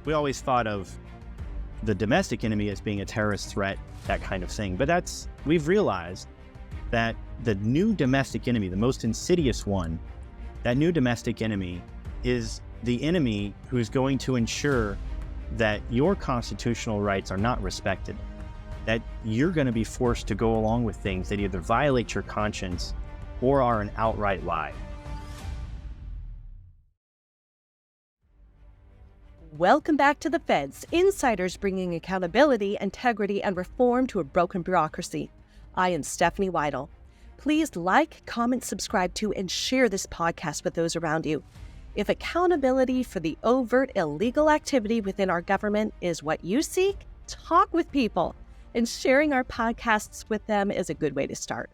we always thought of the domestic enemy as being a terrorist threat, that kind of thing. But we've realized that the new domestic enemy, the most insidious one, that new domestic enemy is the enemy who's going to ensure that your constitutional rights are not respected, that you're going to be forced to go along with things that either violate your conscience or are an outright lie. Welcome back to the Feds, insiders bringing accountability, integrity, and reform to a broken bureaucracy. I am Stephanie Weidel. Please like, comment, subscribe to, and share this podcast with those around you. If accountability for the overt illegal activity within our government is what you seek, talk with people, and sharing our podcasts with them is a good way to start.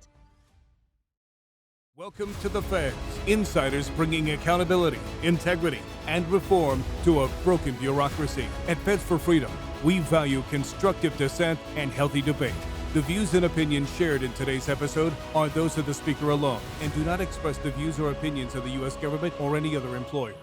Welcome to the Feds, insiders bringing accountability, integrity, and reform to a broken bureaucracy. At Feds for Freedom, we value constructive dissent and healthy debate. The views and opinions shared in today's episode are those of the speaker alone and do not express the views or opinions of the U.S. government or any other employer.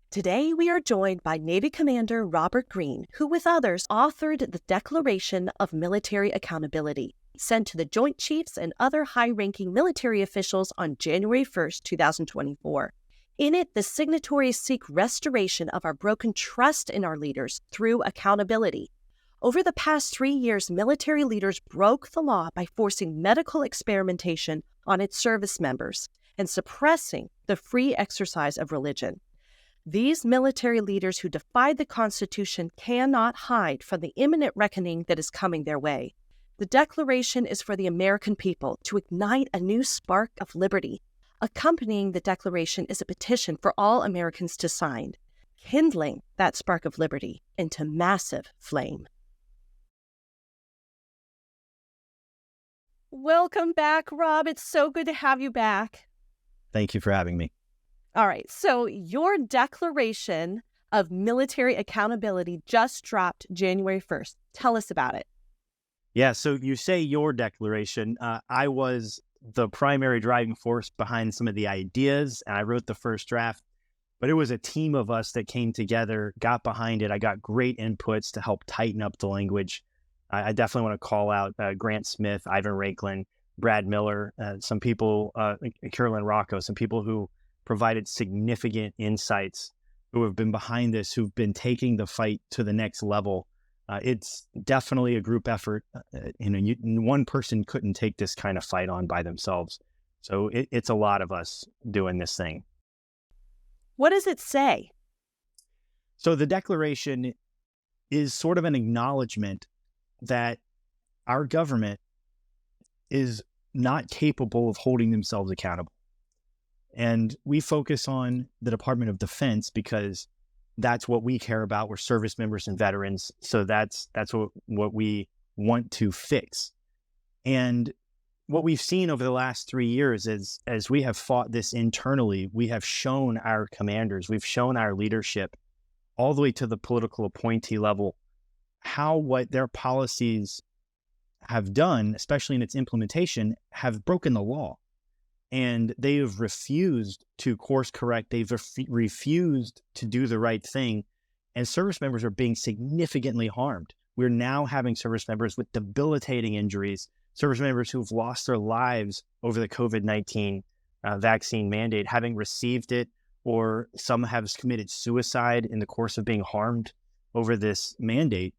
Today, we are joined by Navy Commander Robert Greene, who with others authored the Declaration of Military Accountability, sent to the Joint Chiefs and other high-ranking military officials on January 1st, 2024. In it, the signatories seek restoration of our broken trust in our leaders through accountability. Over the past 3 years, military leaders broke the law by forcing medical experimentation on its service members and suppressing the free exercise of religion. These military leaders who defied the Constitution cannot hide from the imminent reckoning that is coming their way. The Declaration is for the American people to ignite a new spark of liberty. Accompanying the Declaration is a petition for all Americans to sign, kindling that spark of liberty into massive flame. Welcome back, Rob. It's so good to have you back. Thank you for having me. All right, so your Declaration of Military Accountability just dropped January 1st. Tell us about it. Yeah, so you say your declaration. I was the primary driving force behind some of the ideas, and I wrote the first draft, but it was a team of us that came together, got behind it. I got great inputs to help tighten up the language. I definitely want to call out Grant Smith, Ivan Rakelin, Brad Miller, some people, Carolyn Rocco, some people who provided significant insights, who have been behind this, who've been taking the fight to the next level. It's definitely a group effort. One person couldn't take this kind of fight on by themselves. So it's a lot of us doing this thing. What does it say? So the Declaration is sort of an acknowledgement that our government is not capable of holding themselves accountable. And we focus on the Department of Defense because that's what we care about. We're service members and veterans. So that's what we want to fix. And what we've seen over the last 3 years is, as we have fought this internally, we have shown our commanders, we've shown our leadership all the way to the political appointee level, how what their policies have done, especially in its implementation, have broken the law. And they have refused to course correct. They've refused to do the right thing. And service members are being significantly harmed. We're now having service members with debilitating injuries, service members who've lost their lives over the COVID-19 vaccine mandate, having received it, or some have committed suicide in the course of being harmed over this mandate.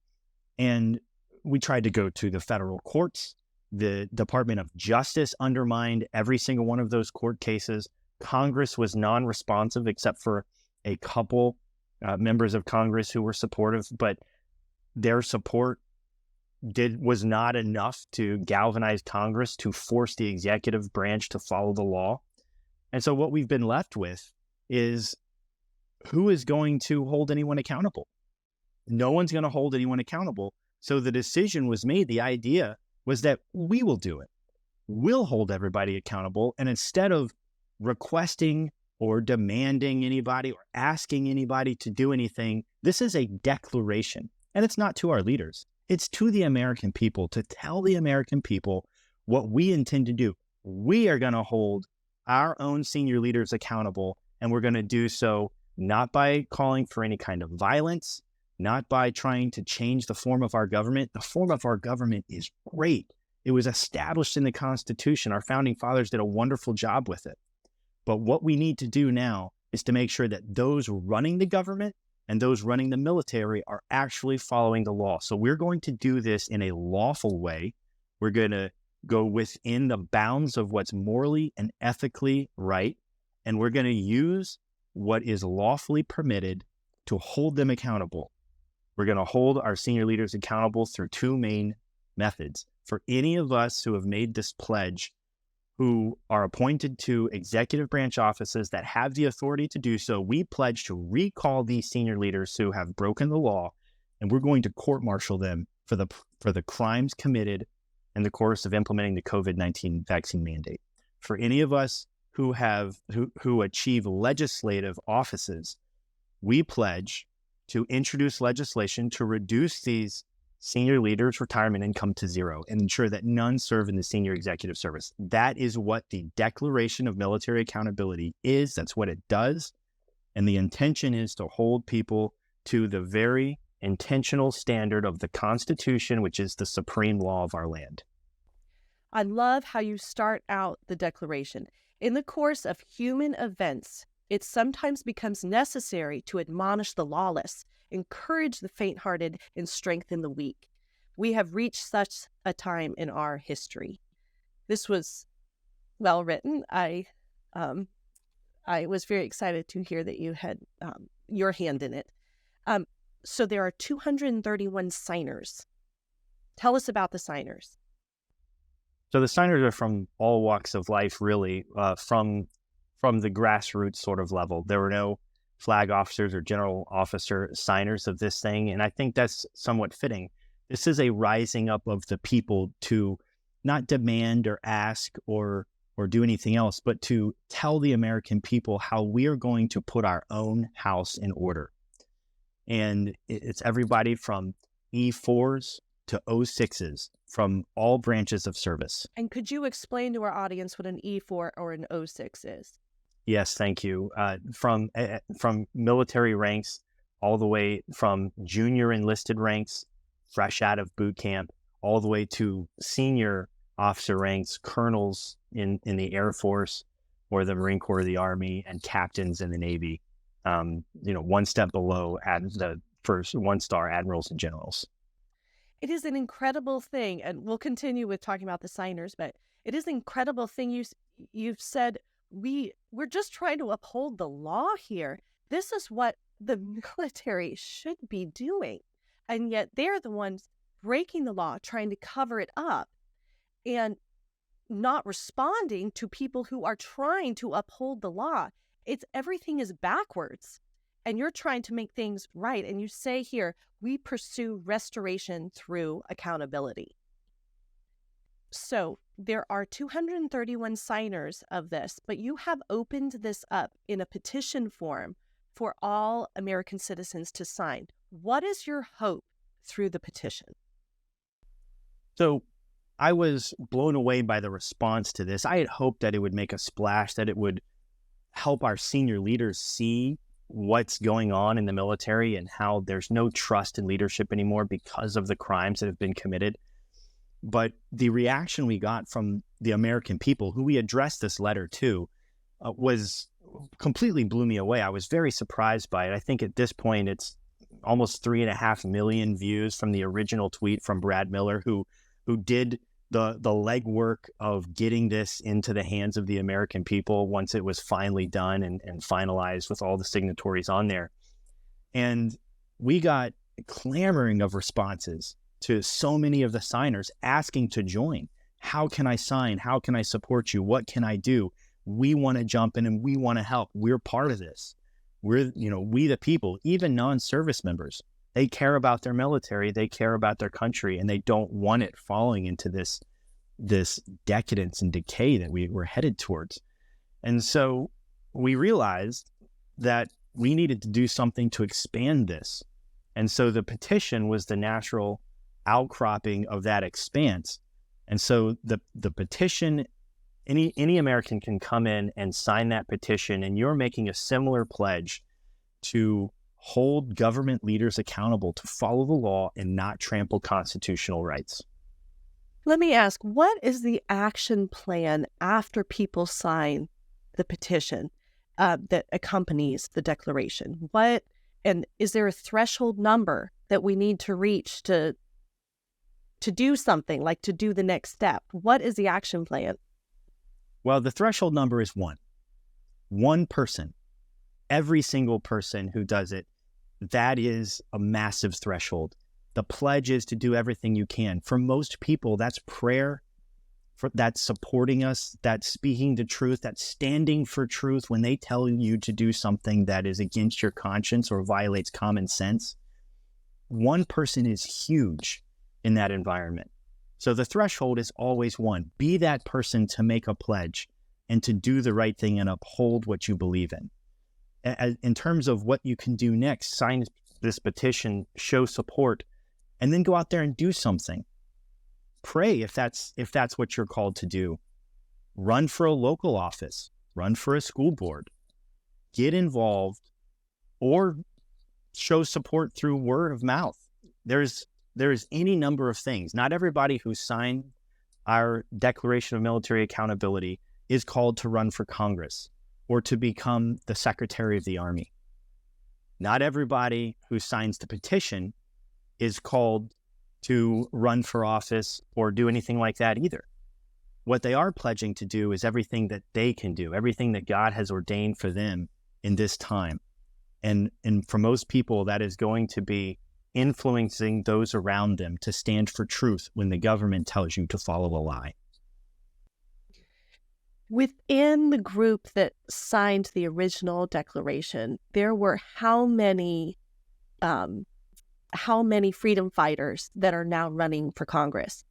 And we tried to go to the federal courts. The Department of Justice undermined every single one of those court cases. Congress was non-responsive except for a couple members of Congress who were supportive, but their support was not enough to galvanize Congress to force the executive branch to follow the law. And so what we've been left with is, who is going to hold anyone accountable? No one's going to hold anyone accountable. So the decision was made, the idea was that we will do it. We'll hold everybody accountable. And instead of requesting or demanding anybody or asking anybody to do anything, this is a declaration. And it's not to our leaders. It's to the American people, to tell the American people what we intend to do. We are going to hold our own senior leaders accountable, and we're going to do so not by calling for any kind of violence, not by trying to change the form of our government. The form of our government is great. It was established in the Constitution. Our founding fathers did a wonderful job with it. But what we need to do now is to make sure that those running the government and those running the military are actually following the law. So we're going to do this in a lawful way. We're going to go within the bounds of what's morally and ethically right. And we're going to use what is lawfully permitted to hold them accountable. We're going to hold our senior leaders accountable through two main methods. For any of us who have made this pledge, who are appointed to executive branch offices that have the authority to do so, we pledge to recall these senior leaders who have broken the law, and we're going to court-martial them for the crimes committed in the course of implementing the COVID-19 vaccine mandate. For any of us who achieve legislative offices, we pledge to introduce legislation to reduce these senior leaders' retirement income to zero and ensure that none serve in the senior executive service. That is what the Declaration of Military Accountability is. That's what it does. And the intention is to hold people to the very intentional standard of the Constitution, which is the supreme law of our land. I love how you start out the Declaration. In the course of human events, it sometimes becomes necessary to admonish the lawless, encourage the faint-hearted, and strengthen the weak. We have reached such a time in our history. This was well written. I was very excited to hear that you had your hand in it. So there are 231 signers. Tell us about the signers. So the signers are from all walks of life, really, from the grassroots sort of level. There were no flag officers or general officer signers of this thing, and I think that's somewhat fitting. This is a rising up of the people to not demand or ask or do anything else, but to tell the American people how we are going to put our own house in order. And it's everybody from E4s to O6s from all branches of service. And could you explain to our audience what an E4 or an O6 is? Yes, thank you. From military ranks all the way from junior enlisted ranks, fresh out of boot camp, all the way to senior officer ranks, colonels in the Air Force or the Marine Corps or the Army, and captains in the Navy. One step below the first one-star admirals and generals. It is an incredible thing, and we'll continue with talking about the signers, but it is an incredible thing you've said. We're just trying to uphold the law here. This is what the military should be doing. And yet they're the ones breaking the law, trying to cover it up and not responding to people who are trying to uphold the law. Everything is backwards. And you're trying to make things right. And you say here, we pursue restoration through accountability. So there are 231 signers of this, but you have opened this up in a petition form for all American citizens to sign. What is your hope through the petition? So I was blown away by the response to this. I had hoped that it would make a splash, that it would help our senior leaders see what's going on in the military and how there's no trust in leadership anymore because of the crimes that have been committed. But the reaction we got from the American people who we addressed this letter to was completely blew me away. I was very surprised by it. I think at this point it's almost 3.5 million views from the original tweet from Brad Miller, who did the legwork of getting this into the hands of the American people once it was finally done and finalized with all the signatories on there. And we got clamoring of responses to so many of the signers asking to join. How can I sign? How can I support you? What can I do? We want to jump in and we want to help. We're part of this. We the people, even non-service members, they care about their military, they care about their country, and they don't want it falling into this decadence and decay that we're headed towards. And so we realized that we needed to do something to expand this. And so the petition was the natural outcropping of that expanse. And so the petition, any American can come in and sign that petition, and you're making a similar pledge to hold government leaders accountable to follow the law and not trample constitutional rights. Let me ask, what is the action plan after people sign the petition that accompanies the declaration? And is there a threshold number that we need to reach to do something, like to do the next step? What is the action plan? Well, the threshold number is one. One person. Every single person who does it, that is a massive threshold. The pledge is to do everything you can. For most people, that's prayer, that's supporting us, that's speaking the truth, that's standing for truth when they tell you to do something that is against your conscience or violates common sense. One person is huge in that environment. So the threshold is always one. Be that person to make a pledge and to do the right thing and uphold what you believe in. In terms of what you can do next, sign this petition, show support, and then go out there and do something. Pray if that's what you're called to do. Run for a local office, run for a school board, get involved, or show support through word of mouth. There's any number of things. Not everybody who signed our Declaration of Military Accountability is called to run for Congress or to become the Secretary of the Army. Not everybody who signs the petition is called to run for office or do anything like that either. What they are pledging to do is everything that they can do, everything that God has ordained for them in this time. And for most people, that is going to be influencing those around them to stand for truth when the government tells you to follow a lie. Within the group that signed the original declaration, there were how many freedom fighters that are now running for Congress?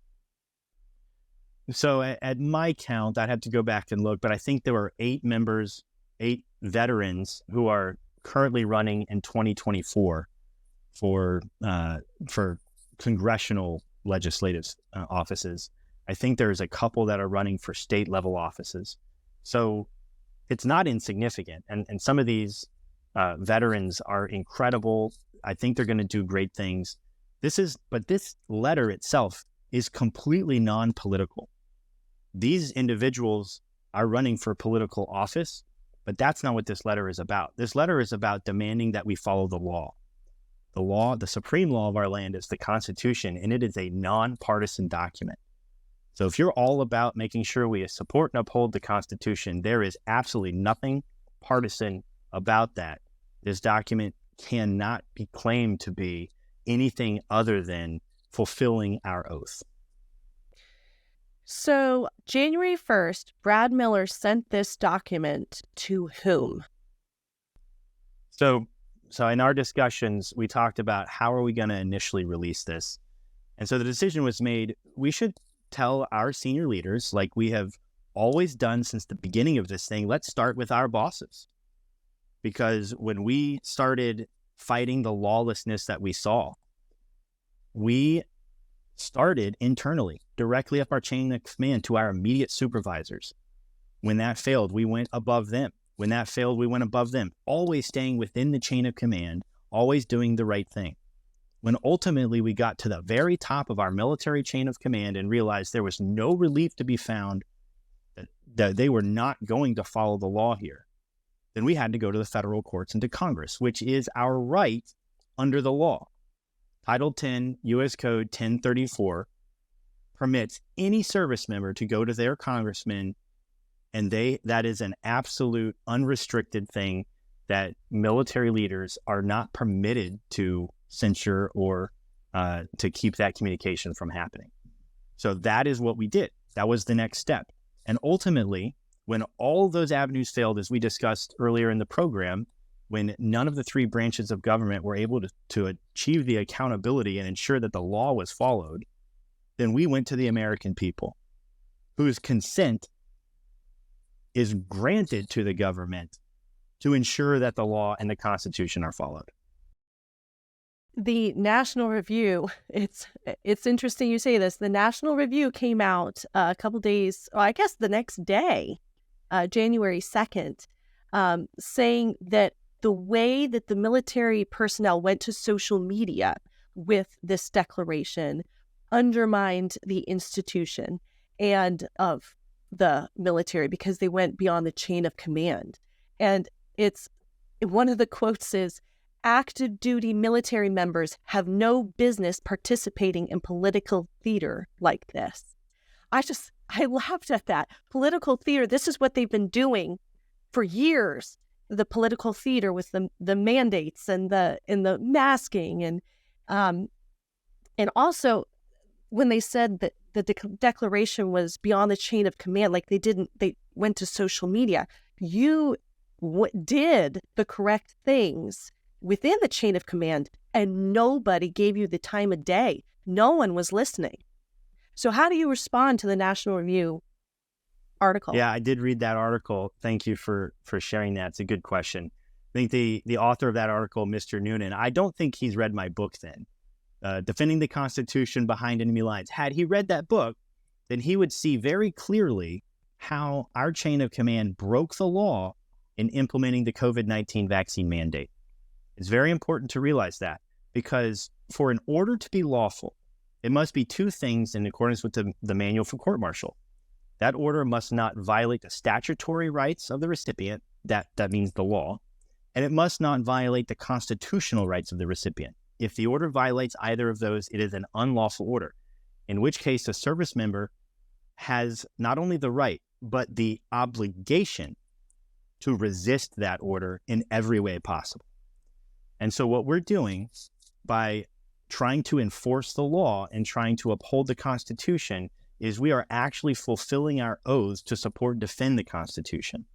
So at my count, I'd have to go back and look, but I think there were 8 members, 8 veterans who are currently running in 2024 for congressional legislative offices. I think there's a couple that are running for state level offices. So it's not insignificant. And some of these veterans are incredible. I think they're going to do great things. But this letter itself is completely non-political. These individuals are running for political office, but that's not what this letter is about. This letter is about demanding that we follow the law. The law, the supreme law of our land is the Constitution, and it is a nonpartisan document. So if you're all about making sure we support and uphold the Constitution, there is absolutely nothing partisan about that. This document cannot be claimed to be anything other than fulfilling our oath. So January 1st, Brad Miller sent this document to whom? So in our discussions, we talked about how are we going to initially release this. And so the decision was made, we should tell our senior leaders, like we have always done since the beginning of this thing, let's start with our bosses. Because when we started fighting the lawlessness that we saw, we started internally, directly up our chain of command to our immediate supervisors. When that failed, we went above them. When that failed, we went above them, always staying within the chain of command, always doing the right thing. When ultimately we got to the very top of our military chain of command and realized there was no relief to be found, that they were not going to follow the law here, then we had to go to the federal courts and to Congress, which is our right under the law. Title 10, U.S. Code 1034 permits any service member to go to their congressman, and that is an absolute unrestricted thing that military leaders are not permitted to censure or to keep that communication from happening. So that is what we did. That was the next step. And ultimately, when all those avenues failed, as we discussed earlier in the program, when none of the 3 branches of government were able to achieve the accountability and ensure that the law was followed, then we went to the American people, whose consent is granted to the government to ensure that the law and the Constitution are followed. The National Review, it's interesting you say this. The National Review came out a couple days, I guess the next day, January 2nd, saying that the way that the military personnel went to social media with this declaration undermined the institution and of the military because they went beyond the chain of command. And it's one of the quotes is, active duty military members have no business participating in political theater like this. I laughed at that. Political theater, this is what they've been doing for years. The political theater with the mandates and the masking and also when they said that the declaration was beyond the chain of command, like they went to social media. You did the correct things within the chain of command, and nobody gave you the time of day. No one was listening. So how do you respond to the National Review article? Yeah, I did read that article. Thank you for sharing that. It's a good question. I think the author of that article, Mr. Noonan, I don't think he's read my book then. Defending the Constitution Behind Enemy Lines. Had he read that book, then he would see very clearly how our chain of command broke the law in implementing the COVID-19 vaccine mandate. It's very important to realize that, because for an order to be lawful, it must be two things in accordance with the manual for court-martial. That order must not violate the statutory rights of the recipient, that means the law, and it must not violate the constitutional rights of the recipient. If the order violates either of those, it is an unlawful order, in which case a service member has not only the right, but the obligation to resist that order in every way possible. And so what we're doing by trying to enforce the law and trying to uphold the Constitution is we are actually fulfilling our oaths to support and defend the Constitution.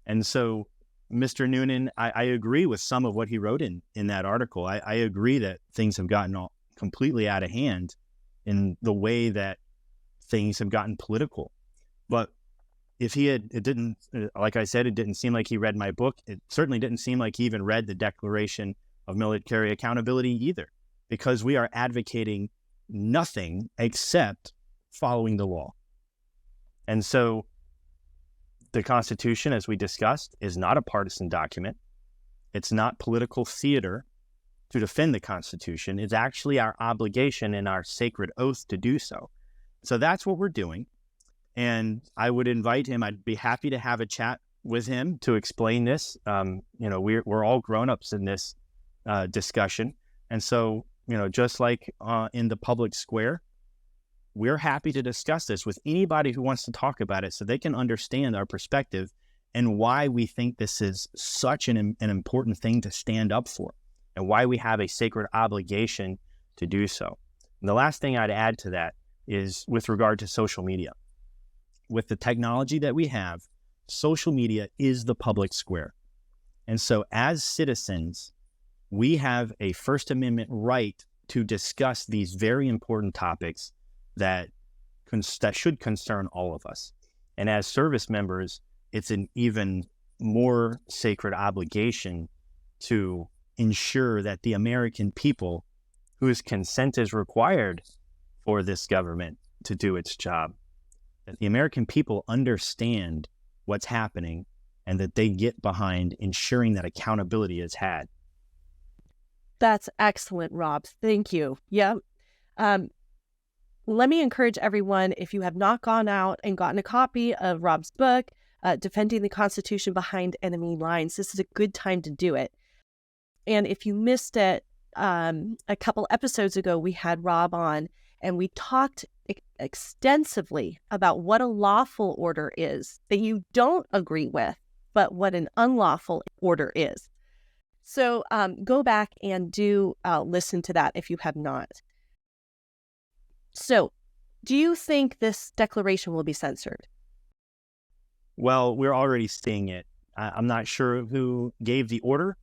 And so Mr. Noonan, I agree with some of what he wrote in that article. I agree that things have gotten all completely out of hand in the way that things have gotten political. But if like I said, it didn't seem like he read my book. It certainly didn't seem like he even read the Declaration of Military Accountability either, because we are advocating nothing except following the law. And so the Constitution, as we discussed, is not a partisan document. It's not political theater to defend the Constitution. It's actually our obligation and our sacred oath to do so. So that's what we're doing. And I would invite him. I'd be happy to have a chat with him to explain this. We're all grown-ups in this discussion. And so, just like in the public square, we're happy to discuss this with anybody who wants to talk about it so they can understand our perspective and why we think this is such an important thing to stand up for and why we have a sacred obligation to do so. And the last thing I'd add to that is with regard to social media. With the technology that we have, social media is the public square. And so as citizens, we have a First Amendment right to discuss these very important topics that should concern all of us. And as service members, it's an even more sacred obligation to ensure that the American people, whose consent is required for this government to do its job, that the American people understand what's happening and that they get behind ensuring that accountability is had. That's excellent, Rob. Thank you. Yeah. Let me encourage everyone, if you have not gone out and gotten a copy of Rob's book, Defending the Constitution Behind Enemy Lines, this is a good time to do it. And if you missed it, a couple episodes ago, we had Rob on and we talked extensively about what a lawful order is that you don't agree with, but what an unlawful order is. So go back and do listen to that if you have not. So, do you think this declaration will be censored? Well, we're already seeing it. I'm not sure who gave the order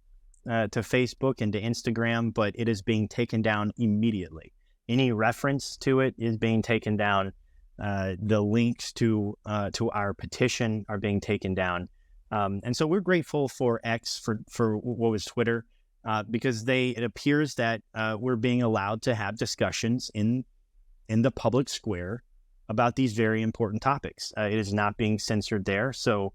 to Facebook and to Instagram, but it is being taken down immediately. Any reference to it is being taken down. The links to our petition are being taken down. And so we're grateful for X, for what was Twitter, because it appears that we're being allowed to have discussions in the public square about these very important topics. It is not being censored there. So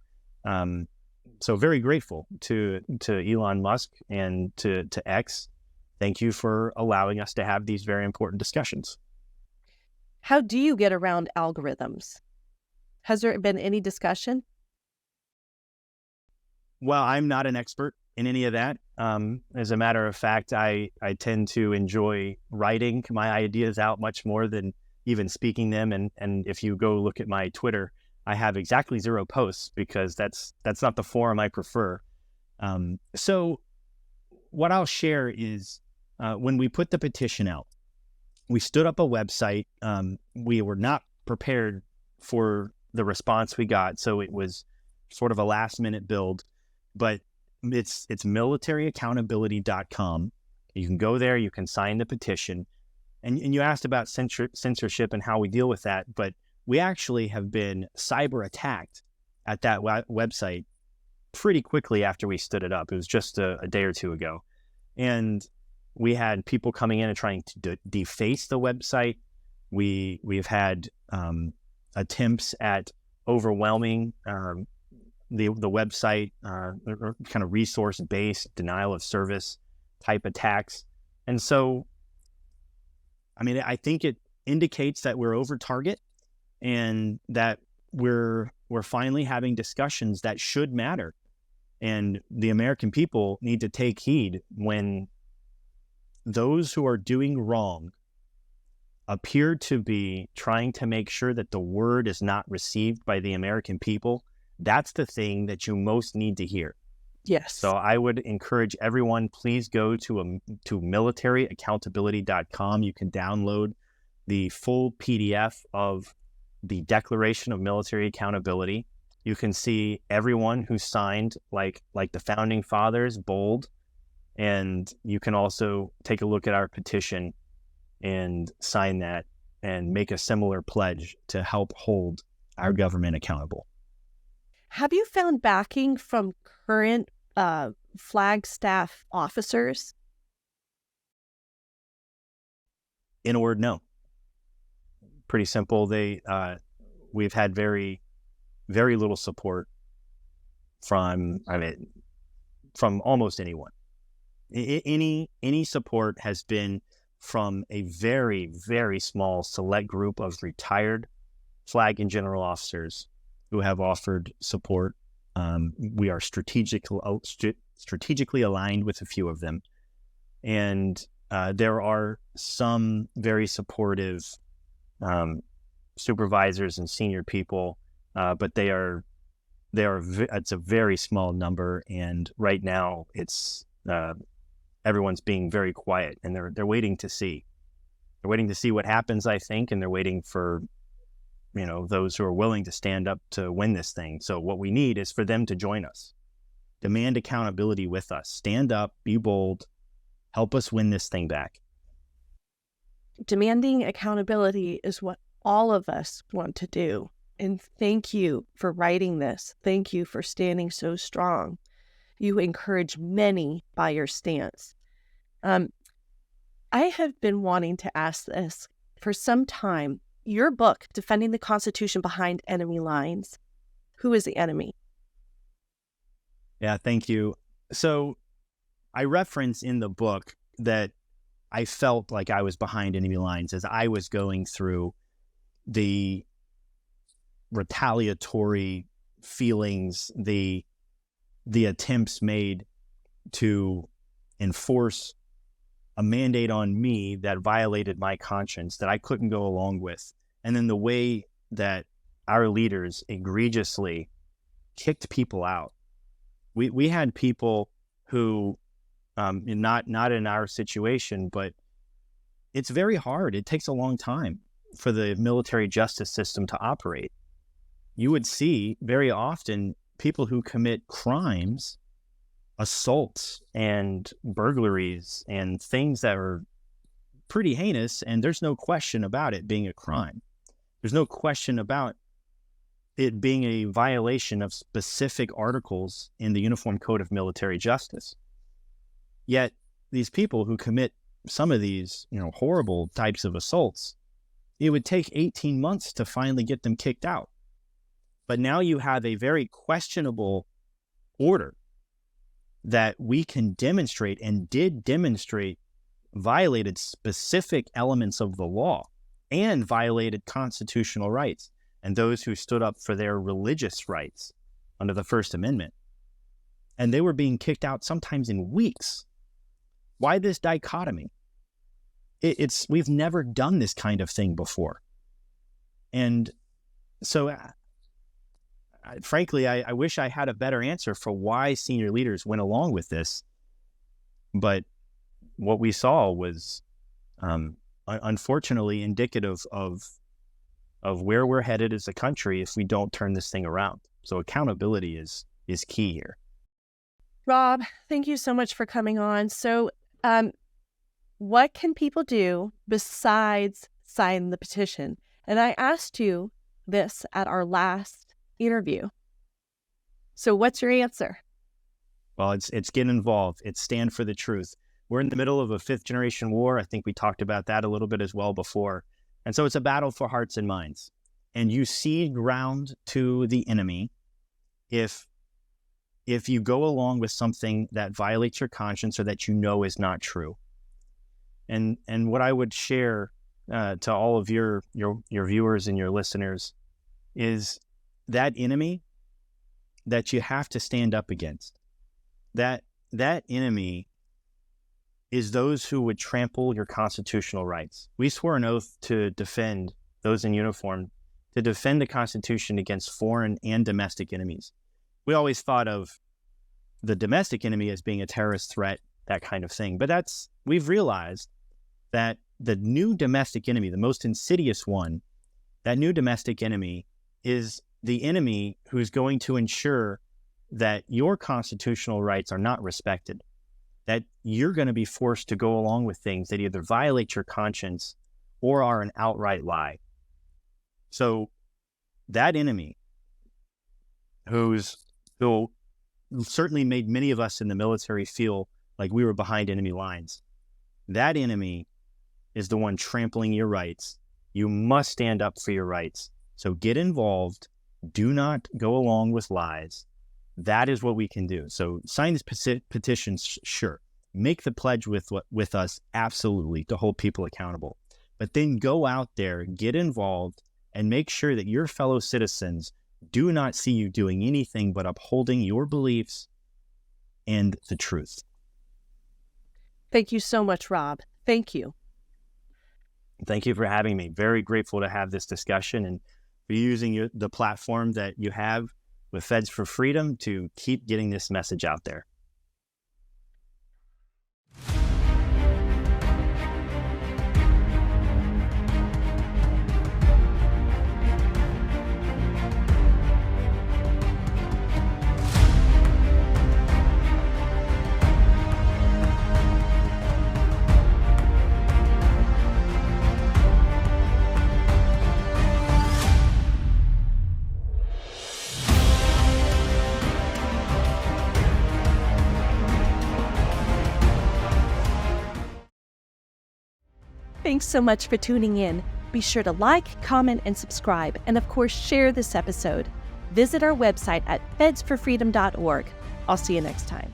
So very grateful to Elon Musk and to X. Thank you for allowing us to have these very important discussions. How do you get around algorithms? Has there been any discussion? Well, I'm not an expert in any of that. As a matter of fact, I tend to enjoy writing my ideas out much more than even speaking them. And if you go look at my Twitter, I have exactly 0 posts because that's not the forum I prefer. So what I'll share is when we put the petition out, we stood up a website. We were not prepared for the response we got, so it was sort of a last minute build, but it's militaryaccountability.com. You can go there, you can sign the petition. And you asked about censorship and how we deal with that, but we actually have been cyber attacked at that website pretty quickly after we stood it up. It was just a day or two ago. And we had people coming in and trying to deface the website. We've had attempts at overwhelming the website, kind of resource-based denial of service type attacks. And so, I mean, I think it indicates that we're over target and that we're finally having discussions that should matter. And the American people need to take heed when those who are doing wrong appear to be trying to make sure that the word is not received by the American people. That's the thing that you most need to hear. Yes. So I would encourage everyone, please go to militaryaccountability.com. You can download the full PDF of the Declaration of Military Accountability. You can see everyone who signed, like the Founding Fathers, bold. And you can also take a look at our petition and sign that and make a similar pledge to help hold our government accountable. Have you found backing from current Flagstaff officers? In a word, no. Pretty simple. We've had very, very little support from almost anyone. Any support has been from a very, very small select group of retired flag and general officers who have offered support. We are strategically aligned with a few of them. And there are some very supportive supervisors and senior people, but it's a very small number. And right now it's everyone's being very quiet, and they're waiting to see. They're waiting to see what happens, I think, and they're waiting for those who are willing to stand up to win this thing. So what we need is for them to join us, demand accountability with us, stand up, be bold, help us win this thing back. Demanding accountability is what all of us want to do. And thank you for writing this. Thank you for standing so strong. You encourage many by your stance. I have been wanting to ask this for some time. Your book, Defending the Constitution Behind Enemy Lines. Who is the enemy? Yeah, thank you. So I reference in the book that I felt like I was behind enemy lines as I was going through the retaliatory feelings, the attempts made to enforce a mandate on me that violated my conscience that I couldn't go along with. And then the way that our leaders egregiously kicked people out. We had people who, not in our situation, but it's very hard. It takes a long time for the military justice system to operate. You would see very often people who commit crimes, assaults and burglaries and things that are pretty heinous, and there's no question about it being a crime. There's no question about it being a violation of specific articles in the Uniform Code of Military Justice. Yet these people who commit some of these, horrible types of assaults, it would take 18 months to finally get them kicked out. But now you have a very questionable order that we can demonstrate and did demonstrate violated specific elements of the law and violated constitutional rights and those who stood up for their religious rights under the First Amendment. And they were being kicked out sometimes in weeks. Why this dichotomy? We've never done this kind of thing before. And so, frankly, I wish I had a better answer for why senior leaders went along with this. But what we saw was, unfortunately, indicative of where we're headed as a country if we don't turn this thing around. So accountability is key here. Rob, thank you so much for coming on. So what can people do besides sign the petition? And I asked you this at our last interview. So what's your answer? Well, it's get involved. It's stand for the truth. We're in the middle of a fifth generation war. I think we talked about that a little bit as well before. And so it's a battle for hearts and minds. And you cede ground to the enemy if you go along with something that violates your conscience or that you know is not true. And what I would share to all of your viewers and your listeners is that enemy that you have to stand up against. That enemy is those who would trample your constitutional rights. We swore an oath to defend those in uniform, to defend the Constitution against foreign and domestic enemies. We always thought of the domestic enemy as being a terrorist threat, that kind of thing. But we've realized that the new domestic enemy, the most insidious one, that new domestic enemy is the enemy who's going to ensure that your constitutional rights are not respected, that you're going to be forced to go along with things that either violate your conscience or are an outright lie. So that enemy who certainly made many of us in the military feel like we were behind enemy lines, that enemy is the one trampling your rights. You must stand up for your rights. So get involved. Do not go along with lies. That is what we can do. So sign this petition, sure. Make the pledge with us, absolutely, to hold people accountable. But then go out there, get involved, and make sure that your fellow citizens do not see you doing anything but upholding your beliefs and the truth. Thank you so much, Rob. Thank you. Thank you for having me. Very grateful to have this discussion and for using the platform that you have with Feds for Freedom to keep getting this message out there. Thanks so much for tuning in. Be sure to like, comment, and subscribe, and of course, share this episode. Visit our website at fedsforfreedom.org. I'll see you next time.